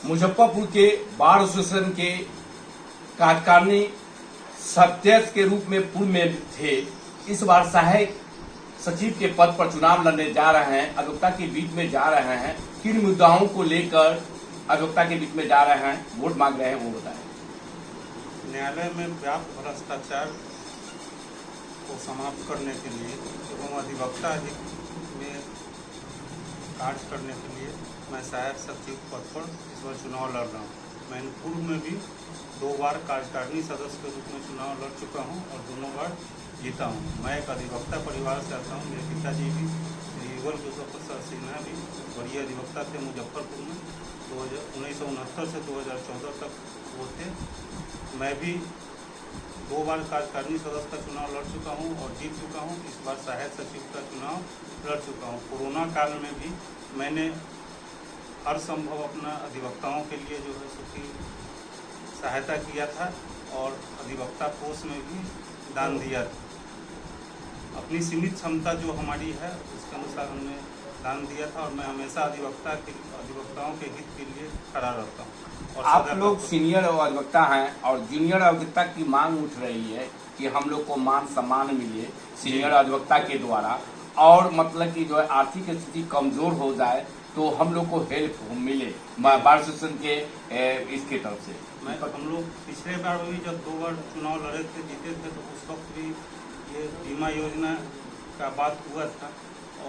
मुजफ्फरपुर के bar association के कार्यकारिणी सदस्य के रूप में पूर्व में थे। इस बार सहायक सचिव के पद पर चुनाव लड़ने जा रहे हैं। अधिवक्ता के बीच में जा रहे हैं। किन मुद्दाओं को लेकर अधिवक्ता के बीच में जा रहे हैं, वोट मांग रहे हैं, वो बताएं। न्यायालय में व्याप्त भ्रष्टाचार को समाप्त करने के लिए एवं अधिवक्ता में कार्य करने के लिए मैं सहायक सचिव पद पर इस बार चुनाव लड़ रहा हूँ। मैंने पूर्व में भी 2 बार कार्यकारिणी सदस्य के रूप में चुनाव लड़ चुका हूँ और दोनों बार जीता हूँ। मैं एक अधिवक्ता परिवार से आता हूँ। मेरे पिताजी भी श्री युगल किशोर प्रसाद सिन्हा भी बड़ी अधिवक्ता थे मुजफ्फरपुर में। 1969 से 2014 तक वो थे। मैं भी 2 बार कार्यकारिणी सदस्य का चुनाव लड़ चुका हूं और जीत चुका हूं। इस बार सहायक सचिव का चुनाव लड़ चुका हूं। कोरोना काल में भी मैंने हर संभव अपना अधिवक्ताओं के लिए जो है उसकी सहायता किया था और अधिवक्ता कोष में भी दान दिया था। अपनी सीमित क्षमता जो हमारी है उसके अनुसार हमने दान दिया था और मैं हमेशा अधिवक्ताओं के हित के लिए खड़ा रहता हूँ। और आप लोग सीनियर अधिवक्ता हैं और जूनियर अधिवक्ता की मांग उठ रही है कि हम लोग को मान सम्मान मिले सीनियर अधिवक्ता के द्वारा, और मतलब कि जो है आर्थिक स्थिति कमजोर हो जाए तो हम लोग को हेल्प मिले बार एसोसिएशन के इसके तरफ से। हम लोग पिछले बार भी जब 2 बार चुनाव लड़े थे, जीते थे, तो उस वक्त भी ये बीमा योजना का बात हुआ था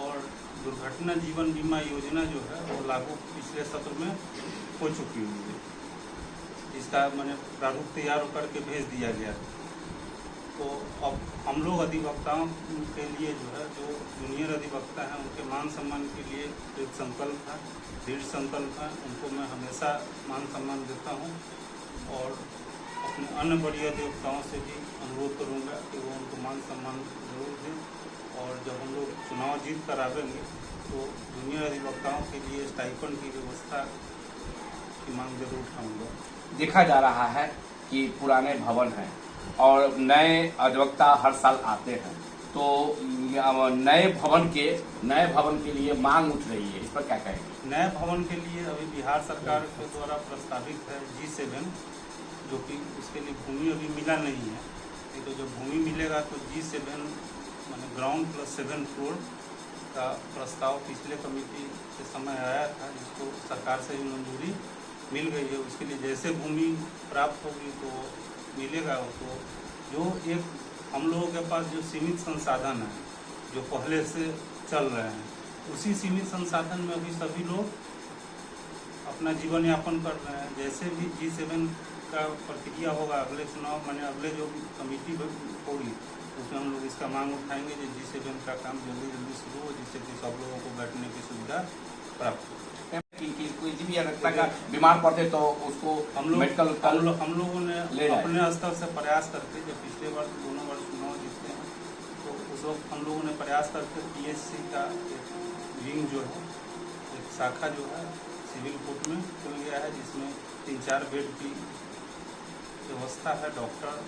और दुर्घटना जीवन बीमा योजना जो है वो लागू पिछले सत्र में हो चुकी हुई है। इसका मैंने प्रारूप तैयार करके भेज दिया गया था। तो अब हम लोग अधिवक्ताओं के लिए जो है, जो जूनियर अधिवक्ता हैं, उनके मान सम्मान के लिए एक संकल्प है, दृढ़ संकल्प है। उनको मैं हमेशा मान सम्मान देता हूँ और अपने अन्य बड़ी अधिवक्ताओं से भी अनुरोध करूँगा कि वो उनको मान सम्मान जरूर दें। और जब हम लोग चुनाव जीत कर आवेंगे तो जूनियर अधिवक्ताओं के लिए स्टाइपेंड की व्यवस्था की मांग जरूर उठाऊँगा। देखा जा रहा है कि पुराने भवन हैं और नए अधिवक्ता हर साल आते हैं, तो नए भवन के लिए मांग उठ रही है, इस पर क्या कहेंगे? नए भवन के लिए अभी बिहार सरकार के द्वारा प्रस्तावित है G7, जो कि उसके लिए भूमि अभी मिला नहीं है। तो जब भूमि मिलेगा तो G7 माने ग्राउंड प्लस 7 फ्लोर का प्रस्ताव पिछले कमेटी के समय आया था, जिसको सरकार से भी मंजूरी मिल गई है। उसके लिए जैसे भूमि प्राप्त होगी तो मिलेगा। तो जो एक हम लोगों के पास जो सीमित संसाधन है, जो पहले से चल रहे हैं, उसी सीमित संसाधन में अभी सभी लोग अपना जीवन यापन कर रहे हैं। जैसे भी G7 का प्रक्रिया होगा, अगले चुनाव माने अगले जो कमेटी होगी उसमें हम लोग इसका मांग उठाएंगे कि G7 का काम जल्दी शुरू हो, जिससे कि सब लोगों को बैठने की सुविधा प्राप्त हो। कि कोई भी अधिवक्ता का बीमार पड़ते तो उसको हम लोगों ने अपने स्तर से प्रयास करके, जब पिछले बार दोनों बार चुनाव जीतते हैं तो उस वक्त हम लोगों ने प्रयास करके PSC का एक विंग जो है, एक शाखा जो है सिविल कोर्ट में खुल गया है, जिसमें 3-4 बेड की व्यवस्था है। डॉक्टर,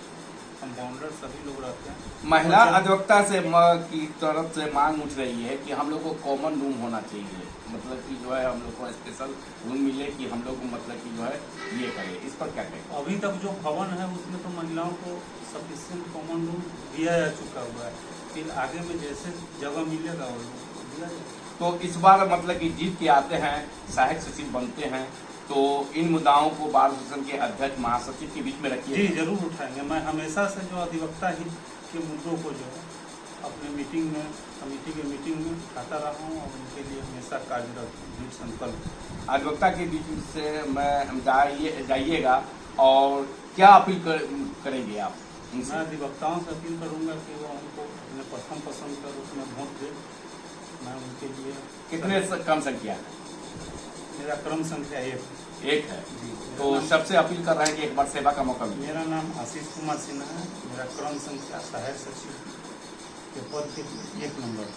कंपाउंडर सभी लोग रहते हैं। महिला अधिवक्ता से की तरफ से मांग उठ रही है कि हम लोग को कॉमन रूम होना चाहिए, मतलब कि जो है हम लोग को स्पेशल रूम मिले कि हम लोग को मतलब कि जो है ये करे, इस पर क्या कहें? अभी तक जो भवन है उसमें तो महिलाओं को सफिशिएंट कॉमन रूम दिया जा चुका हुआ है, फिर आगे में जैसे जगह मिलेगा वो दिया जाएगा। तो इस बार मतलब कि जीत के आते हैं, सहायक सचिव बनते हैं, तो इन मुद्दाओं को बार एसोसिएशन के अध्यक्ष महासचिव के बीच में रखिए। जी जरूर उठाएंगे। मैं हमेशा से जो अधिवक्ता हित के मुद्दों को जो है अपने मीटिंग में, कमेटी के मीटिंग में उठाता रहा हूँ और उनके लिए हमेशा कार्यरत हूँ। संकल्प अधिवक्ता के बीच से मैं जाइएगा और क्या अपील करेंगे आप? मैं अधिवक्ताओं से अपील करूँगा कि वो हमको अपने प्रथम पसंद कर उसमें वोट दे। मैं उनके लिए कितने क्रम संख्या है? मेरा क्रम संख्या 1 है जी। तो सबसे अपील कर रहे हैं कि एक बार सेवा का मौका मिले। मेरा नाम आशीष कुमार सिन्हा है। मेरा क्रम संख्या सहायक सचिव के पद के 1 नंबर।